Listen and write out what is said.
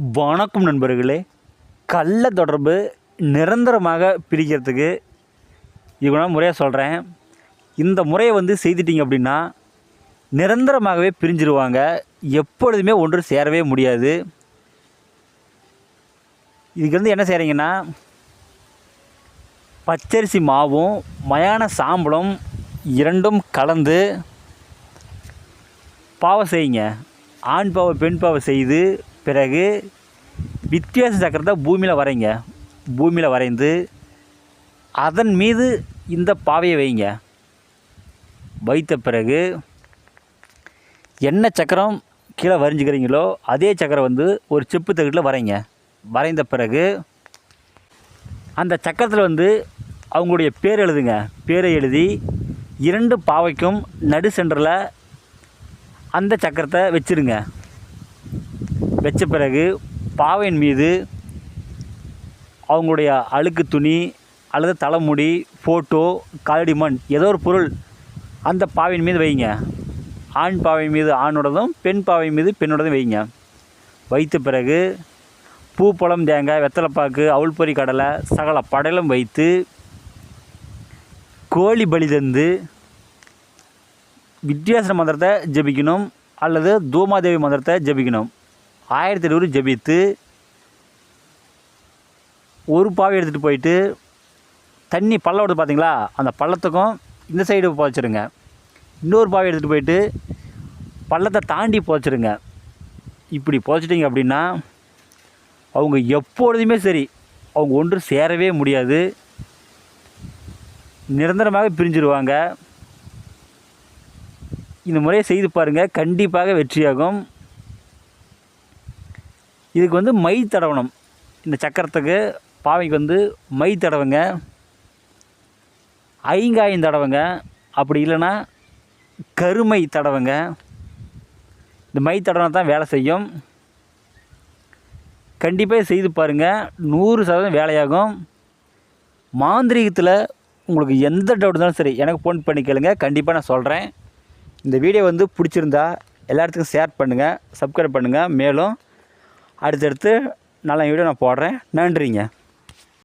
வணக்கம் நண்பர்களே. கள்ள தொடர்பு நிரந்தரமாக பிரிக்கிறதுக்கு இது நான் முறையாக சொல்கிறேன். இந்த முறையை செய்துட்டிங்க அப்படின்னா நிரந்தரமாகவே பிரிஞ்சிருவாங்க. எப்பொழுதுமே ஒன்று சேரவே முடியாது. இதுக்கு என்ன செய்கிறீங்கன்னா, பச்சரிசி மாவும் மயான சாம்பலும் இரண்டும் கலந்து பாவை செய்யுங்க. ஆண் பாவை பெண் பாவை செய்து பிறகு வித்தியாச சக்கரத்தை பூமியில் வரைங்க. பூமியில் வரைந்து அதன் மீது இந்த பாவையை வைங்க. வைத்த பிறகு என்ன சக்கரம் கீழே வரைஞ்சிக்கிறீங்களோ அதே சக்கரம் ஒரு செப்பு தகட்டில் வரைங்க. வரைந்த பிறகு அந்த சக்கரத்தில் அவங்களுடைய பேர் எழுதுங்க. பேரை எழுதி இரண்டு பாவைக்கும் நடு சென்டரில் அந்த சக்கரத்தை வச்சுருங்க. வச்ச பிறகு பாவையின் மீது அவங்களுடைய அழுக்கு துணி அல்லது தலைமுடி, ஃபோட்டோ, காலடி மண் ஏதோ ஒரு பொருள் அந்த பாவையின் மீது வைங்க. ஆண் பாவை மீது ஆணோடதும் பெண் பாவை மீது பெண்ணோடதும் வைங்க. வைத்த பிறகு பூ, பழம், தேங்காய், வெத்தலைப்பாக்கு, அவுள்பொரி, கடலை சகல படையலும் வைத்து கோழி பலி தந்து வித்தியாச மந்திரத்தை ஜபிக்கணும் அல்லது தூமாதேவி மந்திரத்தை ஜபிக்கணும். 1020 ஜபித்து ஒரு பாவை எடுத்துகிட்டு போயிட்டு தண்ணி பள்ளம் விடுது பார்த்தீங்களா, அந்த பள்ளத்துக்கும் இந்த சைடு புதைச்சிருங்க. இன்னொரு பாவை எடுத்துகிட்டு போயிட்டு பள்ளத்தை தாண்டி புதைச்சிருங்க. இப்படி புதைச்சிட்டிங்க அப்படின்னா அவங்க எப்பொழுதுமே சரி அவங்க ஒன்று சேரவே முடியாது. நிரந்தரமாக பிரிஞ்சிருவாங்க. இந்த முறையை செய்து பாருங்கள், கண்டிப்பாக வெற்றியாகும். இதுக்கு மை தடவணும். இந்த சக்கரத்துக்கு பாவைக்கு மை தடவுங்க. ஐங்காயம் தடவுங்க. அப்படி இல்லைன்னா கருமை தடவுங்க. இந்த மை தடவை தான் வேலை செய்யும். கண்டிப்பாக செய்து பாருங்கள், 100% வேலையாகும். மாந்திரீகத்தில் உங்களுக்கு எந்த டவுட் இருந்தாலும் சரி எனக்கு ஃபோன் பண்ணி கேளுங்க, கண்டிப்பாக நான் சொல்கிறேன். இந்த வீடியோ பிடிச்சிருந்தா எல்லாத்துக்கும் ஷேர் பண்ணுங்கள், சப்ஸ்கிரைப் பண்ணுங்கள். மேலும் அடுத்தடுத்து நல்ல வீடியோ நான் போடுறேன். நன்றிங்க.